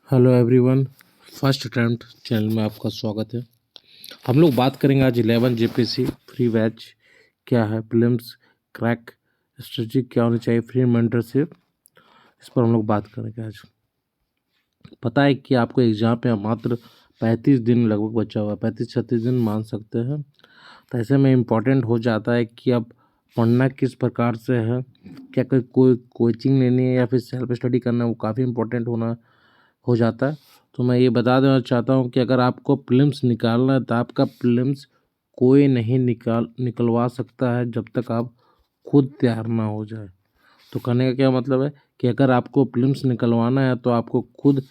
Hello everyone, first attempt channel में आपका स्वागत है। हम लोग बात करेंगे आज 11 जेपीसी फ्री बैच क्या है, प्रीलिम्स क्रैक स्ट्रेटजी क्या होनी चाहिए, फ्री मेंटरशिप, इस पर हम लोग बात करेंगे आज। पता है कि आपको एग्ज़ाम पे मात्र 35 दिन लगभग बचा हुआ है, 35-36 दिन मान सकते हैं। तो ऐसे में इम्पॉर्टेंट हो जाता है कि अब पढ़ना किस प्रकार से है, क्या कोई कोचिंग लेनी है या फिर सेल्फ स्टडी करना है, वो काफ़ी इम्पोर्टेंट हो जाता है। तो मैं ये बता देना चाहता हूँ कि अगर आपको प्रीलिम्स निकालना है तो आपका प्रीलिम्स कोई नहीं निकलवा सकता है जब तक आप खुद तैयार ना हो जाए। तो कहने का क्या मतलब है कि अगर आपको प्रीलिम्स निकलवाना है तो आपको खुद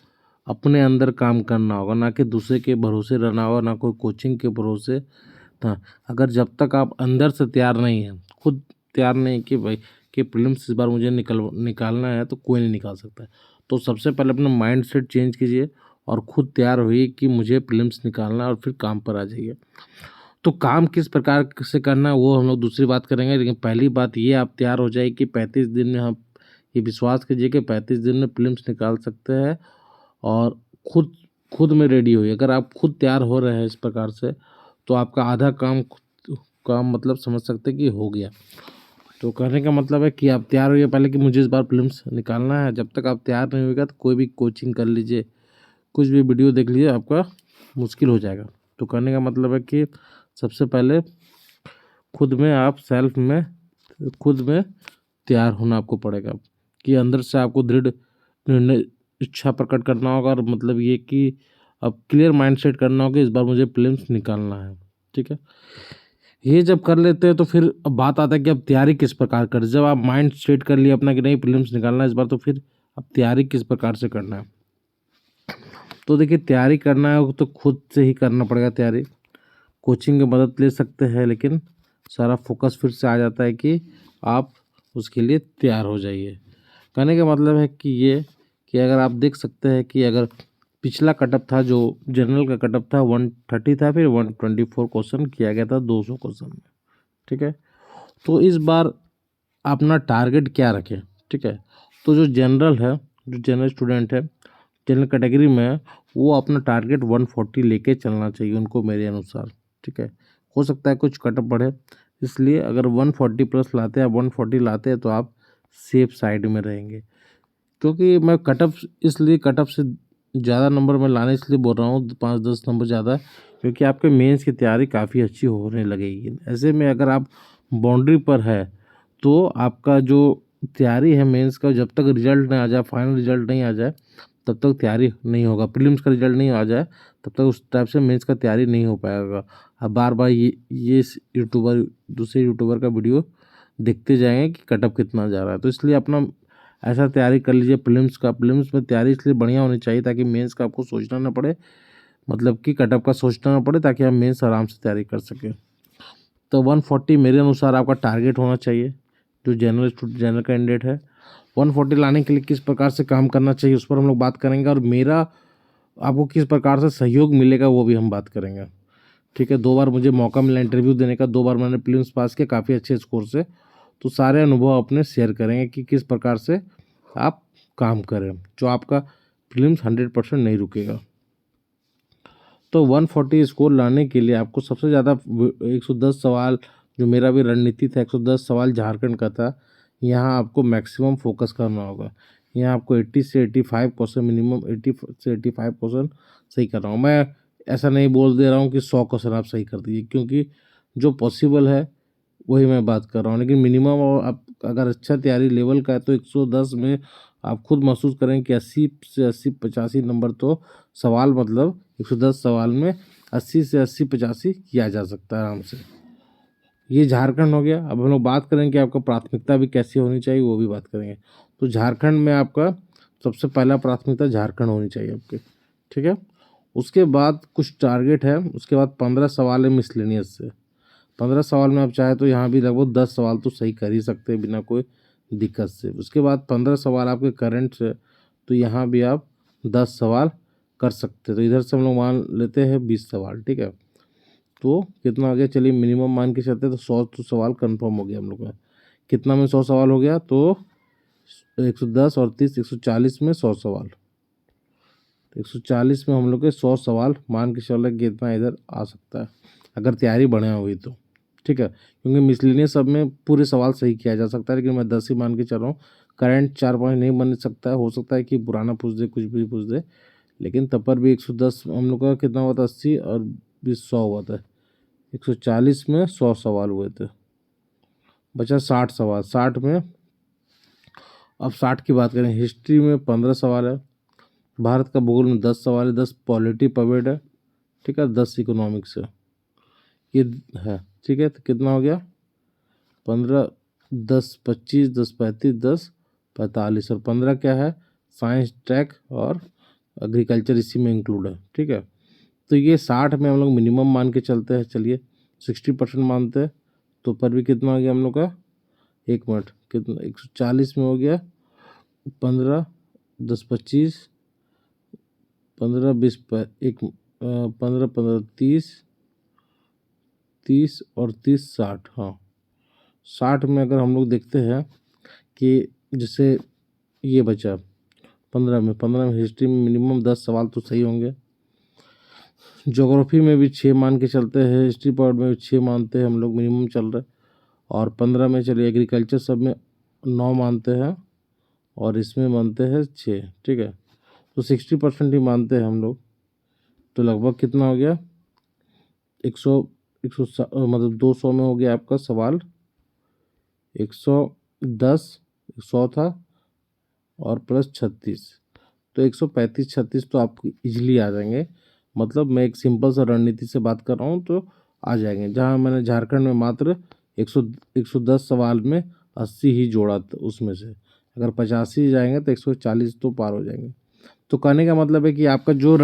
अपने अंदर काम करना होगा, ना कि दूसरे के भरोसे रहना होगा, ना कोई कोचिंग के भरोसे। हाँ, अगर जब तक आप अंदर से तैयार नहीं हैं, खुद तैयार नहीं कि भाई कि प्रीलिम्स इस बार मुझे निकालना है, तो कोई नहीं निकाल सकता है। तो सबसे पहले अपना माइंड सेट चेंज कीजिए और खुद तैयार होइए कि मुझे प्रीलिम्स निकालना है, और फिर काम पर आ जाइए। तो काम किस प्रकार से करना है वो हम लोग दूसरी बात करेंगे, लेकिन पहली बात ये आप तैयार हो जाए कि 35 दिन में हम ये विश्वास कीजिए कि 35 दिन में प्रीलिम्स निकाल सकते हैं। और खुद खुद में रेडी होइए। अगर आप खुद तैयार हो रहे हैं इस प्रकार से, तो आपका आधा काम मतलब समझ सकते हैं कि हो गया। तो कहने का मतलब है कि आप तैयार होइए पहले कि मुझे इस बार प्रीलिम्स निकालना है। जब तक आप तैयार नहीं होगा तो कोई भी कोचिंग कर लीजिए, कुछ भी वीडियो देख लीजिए, आपका मुश्किल हो जाएगा। तो कहने का मतलब है कि सबसे पहले खुद में आप खुद में तैयार होना आपको पड़ेगा, कि अंदर से आपको दृढ़ निर्णय इच्छा प्रकट करना होगा, और मतलब ये कि अब क्लियर माइंडसेट करना होगा इस बार मुझे प्रीलिम्स निकालना है। ठीक है, ये जब कर लेते हैं तो फिर अब बात आता है कि अब तैयारी किस प्रकार करें। जब आप माइंड सेट कर लिया अपना कि नहीं प्रीलिम्स निकालना है इस बार, तो फिर अब तैयारी किस प्रकार से करना है। तो देखिए, तैयारी करना है तो खुद से ही करना पड़ेगा तैयारी। कोचिंग की मदद ले सकते हैं, लेकिन सारा फोकस फिर से आ जाता है कि आप उसके लिए तैयार हो जाइए। कहने का मतलब है कि ये कि अगर आप देख सकते हैं कि अगर पिछला कटअप था जो जनरल का कटअप था 130 था, फिर 124 क्वेश्चन किया गया था 200 क्वेश्चन में। ठीक है, तो इस बार अपना टारगेट क्या रखें। ठीक है, तो जो जनरल स्टूडेंट है, जनरल कैटेगरी में है, वो अपना टारगेट 140 लेके चलना चाहिए उनको मेरे अनुसार। ठीक है, हो सकता है कुछ कटअप बढ़े, इसलिए अगर 140 प्लस लाते हैं, 140 लाते हैं, तो आप सेफ साइड में रहेंगे। क्योंकि मैं कटअप से ज़्यादा नंबर में लाने इसलिए बोल रहा हूँ, 5-10 नंबर ज़्यादा, क्योंकि आपके मेंस की तैयारी काफ़ी अच्छी होने लगेगी। ऐसे में अगर आप बाउंड्री पर है तो आपका जो तैयारी है मेंस का, जब तक रिजल्ट नहीं आ जाए, फाइनल रिजल्ट नहीं आ जाए, तब तक तैयारी नहीं होगा। प्रीलिम्स का रिजल्ट नहीं आ जाए तब तक उस टाइप से मेंस का तैयारी नहीं हो पाएगा। अब बार बार ये दूसरे यूट्यूबर का वीडियो देखते जाएंगे कि कटअप कितना जा रहा है। तो इसलिए अपना ऐसा तैयारी कर लीजिए प्रीलिम्स में तैयारी इसलिए बढ़िया होनी चाहिए ताकि मेंस का आपको सोचना ना पड़े, मतलब कि कटअप का सोचना ना पड़े, ताकि आप मेंस आराम से तैयारी कर सकें। तो 140 मेरे अनुसार आपका टारगेट होना चाहिए, जो जनरल कैंडिडेट है। 140 लाने के लिए किस प्रकार से काम करना चाहिए उस पर हम लोग बात करेंगे, और मेरा आपको किस प्रकार से सहयोग मिलेगा वो भी हम बात करेंगे। ठीक है, 2 बार मुझे मौका मिला इंटरव्यू देने का, 2 बार मैंने प्रीलिम्स पास किया काफ़ी अच्छे स्कोर से। तो सारे अनुभव अपने शेयर करेंगे कि किस प्रकार से आप काम करें, जो आपका प्रीलिम्स 100% नहीं रुकेगा। तो 140 स्कोर लाने के लिए आपको सबसे ज़्यादा 110 सवाल, जो मेरा भी रणनीति था, 110 सवाल झारखंड का था, यहाँ आपको मैक्सिमम फोकस करना होगा। यहाँ आपको 80 से 85 क्वेश्चन, मिनिमम 80 से 85 क्वेश्चन सही कर रहा हूँ मैं। ऐसा नहीं बोल दे रहा हूँ कि 100 क्वेश्चन आप सही कर दीजिए, क्योंकि जो पॉसिबल है वही मैं बात कर रहा हूँ। लेकिन मिनिमम, और आप अगर अच्छा तैयारी लेवल का है तो 110 में आप खुद महसूस करें कि 80 से 85 नंबर तो सवाल, मतलब 110 सवाल में 80 से 85 किया जा सकता है आराम से। ये झारखंड हो गया। अब हम लोग बात करेंगे कि आपका प्राथमिकता भी कैसी होनी चाहिए, वो भी बात करेंगे। तो झारखंड में आपका सबसे पहला प्राथमिकता झारखंड होनी चाहिए आपके। ठीक है, उसके बाद कुछ टारगेट है, उसके बाद 15 सवाल है मिसलेनियस से। 15 सवाल में आप चाहे तो यहाँ भी लगभग 10 सवाल तो सही कर ही सकते हैं बिना कोई दिक्कत से। उसके बाद 15 सवाल आपके करंट से, तो यहाँ भी आप 10 सवाल कर सकते हैं। तो इधर से हम लोग मान लेते हैं 20 सवाल। ठीक है, तो कितना आ गया, चलिए मिनिमम मान के चलते, तो 100 तो सवाल कन्फर्म हो गया हम लोग का। कितना में 100 सवाल हो गया, तो 110 और 30 140 में 100 सवाल। 140 में हम लोग के 100 सवाल मान के चल रहे कि इतना इधर आ सकता है अगर तैयारी बढ़िया हुई तो, ठीक है। क्योंकि मिसलिनियस सब में पूरे सवाल सही किया जा सकता है, लेकिन मैं 10 ही मान के चल रहा हूँ। करंट 4 5 नहीं बन सकता है, हो सकता है कि पुराना पूछ दे, कुछ भी पूछ दे, लेकिन तब पर भी 110 हम लोग का कितना हुआ था, 80 और 20 100 हुआ था। 140 में 100 सवाल हुए थे, बचा 60 सवाल। 60 में अब 60 की बात करें, हिस्ट्री में 15 सवाल है, भारत का भूगोल में 10 सवाल है, 10 पॉलिटी पवेड है, ठीक है, 10 इकोनॉमिक्स है, ये है, ठीक है। तो कितना हो गया, 15, 10 25, 10 35, 10 45, और 15 क्या है, साइंस टेक और एग्रीकल्चर इसी में इंक्लूड है, ठीक है। तो ये 60 में हम लोग मिनिमम मान के चलते हैं, चलिए 60% मानते हैं, तो पर भी कितना हो गया हम लोग का, 1 मिनट, कितना, 140 में हो गया 15, 10 25, 15 20 एक 15 15 30, 30 और 30 60, हाँ 60 में अगर हम लोग देखते हैं कि जैसे ये बचा 15 में हिस्ट्री में मिनिमम 10 सवाल तो सही होंगे, ज्योग्राफी में भी 6 मान के चलते हैं, हिस्ट्री पार्ट में भी 6 मानते हैं हम लोग, मिनिमम चल रहा है, और 15 में चलिए एग्रीकल्चर सब में 9 मानते हैं, और इसमें मानते हैं 6, ठीक है। तो 60% ही मानते हैं हम लोग, तो लगभग कितना हो गया, 100, मतलब 200 में हो गया आपका सवाल, 110, 100 था और प्लस 36, तो 135 36 तो आपको इजीली आ जाएंगे। मतलब मैं एक सिंपल सा रणनीति से बात कर रहा हूँ तो आ जाएंगे। जहाँ मैंने झारखंड में मात्र 110 सवाल में 80 ही जोड़ा था, उसमें से अगर 85 जाएंगे तो 140 तो पार हो जाएंगे। तो कहने का मतलब है कि आपका जो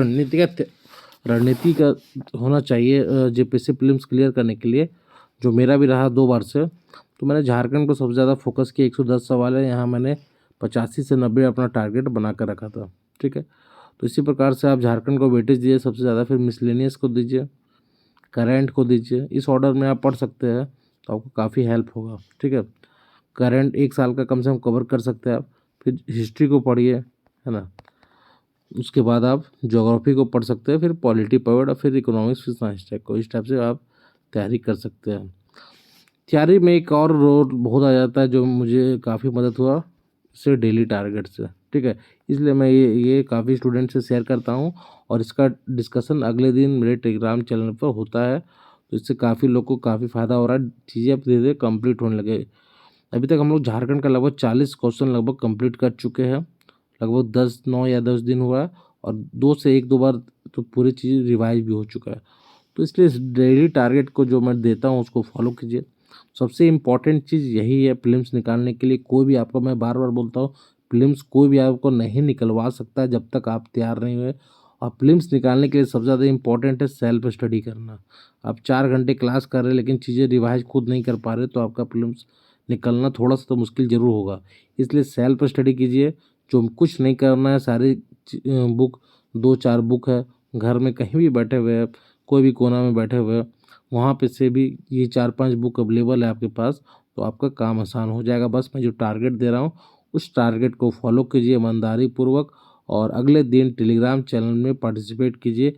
रणनीति का होना चाहिए जेपीएससी प्रीलिम्स क्लियर करने के लिए, जो मेरा भी रहा 2 बार से, तो मैंने झारखंड को सबसे ज़्यादा फोकस किया। 110 सवाल है, यहाँ मैंने 85 से 90 अपना टारगेट बना कर रखा था, ठीक है। तो इसी प्रकार से आप झारखंड को वेटेज दीजिए सबसे ज़्यादा, फिर मिसलेनियस को दीजिए, करेंट को दीजिए, इस ऑर्डर में आप पढ़ सकते हैं तो आपको काफ़ी हेल्प होगा, ठीक है। करेंट 1 साल का कम से कम कवर कर सकते हैं आप, फिर हिस्ट्री को पढ़िए, है ना, उसके बाद आप ज्योग्राफी को पढ़ सकते हैं, फिर पॉलिटी पढ़, और फिर इकोनॉमिक्स, फिर साइंस टेक को, इस टाइप से आप तैयारी कर सकते हैं। तैयारी में एक और रोल बहुत आ जाता है जो मुझे काफ़ी मदद हुआ, इससे डेली टारगेट से, ठीक है। इसलिए मैं ये काफ़ी स्टूडेंट से शेयर करता हूँ, और इसका डिस्कशन अगले दिन मेरे टेलीग्राम चैनल पर होता है, तो इससे काफ़ी लोग को काफ़ी फ़ायदा हो रहा है, चीज़ें अब धीरे धीरे कम्प्लीट होने लगे। अभी तक हम लोग झारखंड का लगभग 40 क्वेश्चन लगभग कंप्लीट कर चुके हैं, लगभग 9 या 10 दिन हुआ है, और 2 से 1 2 बार तो पूरी चीज़ रिवाइज भी हो चुका है। तो इसलिए इस डेली टारगेट को जो मैं देता हूँ उसको फॉलो कीजिए। सबसे इम्पॉर्टेंट चीज़ यही है प्रीलिम्स निकालने के लिए। कोई भी आपको, मैं बार बार बोलता हूँ, प्रीलिम्स कोई भी आपको नहीं निकलवा सकता जब तक आप तैयार नहीं हुए। और प्रीलिम्स निकालने के लिए सबसे ज़्यादा इम्पॉर्टेंट है सेल्फ स्टडी करना। आप 4 घंटे क्लास कर रहे हैं लेकिन चीज़ें रिवाइज खुद नहीं कर पा रहे, तो आपका प्रीलिम्स निकलना थोड़ा सा तो मुश्किल ज़रूर होगा। इसलिए सेल्फ स्टडी कीजिए, जो कुछ नहीं करना है, सारी बुक, 2 4 बुक है घर में, कहीं भी बैठे हुए हैं, कोई भी कोना में बैठे हुए हैं, वहाँ पे से भी ये 4 5 बुक अवेलेबल है आपके पास, तो आपका काम आसान हो जाएगा। बस मैं जो टारगेट दे रहा हूँ उस टारगेट को फॉलो कीजिए ईमानदारी पूर्वक, और अगले दिन टेलीग्राम चैनल में पार्टिसिपेट कीजिए।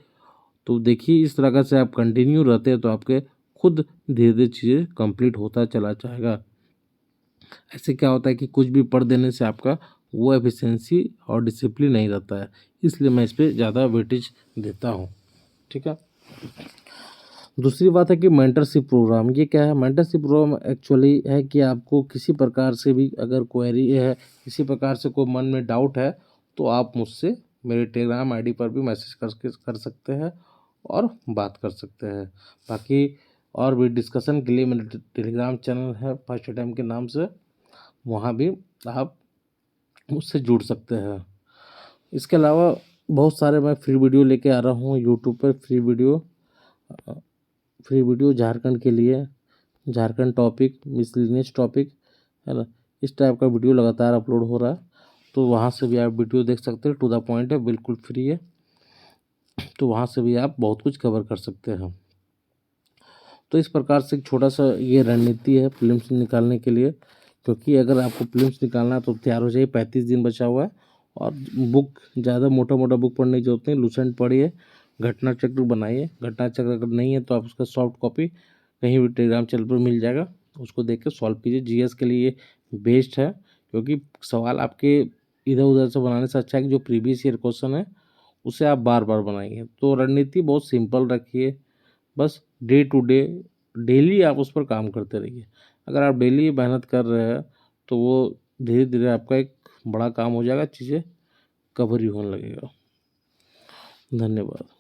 तो देखिए इस तरह से आप कंटिन्यू रहते हैं तो आपके खुद धीरे धीरे चीज़ें कंप्लीट होता चला जाएगा। ऐसे क्या होता है कि कुछ भी पढ़ देने से आपका वो एफिशिएंसी और डिसिप्लिन नहीं रहता है, इसलिए मैं इस पर ज़्यादा वेटेज देता हूँ, ठीक है। दूसरी बात है कि मेंटरशिप प्रोग्राम, ये क्या है? मेंटरशिप प्रोग्राम एक्चुअली है कि आपको किसी प्रकार से भी अगर क्वेरी है, किसी प्रकार से कोई मन में डाउट है, तो आप मुझसे मेरे टेलीग्राम आईडी पर भी मैसेज कर सकते हैं और बात कर सकते हैं। बाकी और भी डिस्कशन के लिए मेरा टेलीग्राम चैनल है फर्स्ट टाइम के नाम से, वहाँ भी आप मुझसे जुड़ सकते हैं। इसके अलावा बहुत सारे मैं फ्री वीडियो लेके आ रहा हूँ यूट्यूब पर, फ्री वीडियो झारखंड के लिए, झारखंड टॉपिक, मिसलिनियस टॉपिक, है ना, इस टाइप का वीडियो लगातार अपलोड हो रहा है, तो वहाँ से भी आप वीडियो देख सकते हैं, टू द पॉइंट है, बिल्कुल फ्री है, तो वहाँ से भी आप बहुत कुछ कवर कर सकते हैं। तो इस प्रकार से एक छोटा सा ये रणनीति है प्रीलिम्स निकालने के लिए, क्योंकि अगर आपको प्रीलिम्स निकालना है तो तैयार हो जाइए, 35 दिन बचा हुआ है, और बुक ज़्यादा मोटा मोटा बुक पढ़ने की जरूरत नहीं, लूसेंट पढ़िए, घटना चक्र बनाइए। घटना चक्र अगर नहीं है तो आप उसका सॉफ्ट कॉपी कहीं भी टेलीग्राम चैनल पर मिल जाएगा, उसको देख के सॉल्व कीजिए। जीएस के लिए बेस्ट है, क्योंकि सवाल आपके इधर उधर से बनाने से अच्छा है कि जो प्रीवियस ईयर क्वेश्चन है उसे आप बार बार बनाइए। तो रणनीति बहुत सिंपल रखिए, बस डे टू डे डेली आप उस पर काम करते रहिए। अगर आप डेली मेहनत कर रहे हैं तो वो धीरे धीरे आपका एक बड़ा काम हो जाएगा, चीज़ें कवर ही होने लगेगा। धन्यवाद।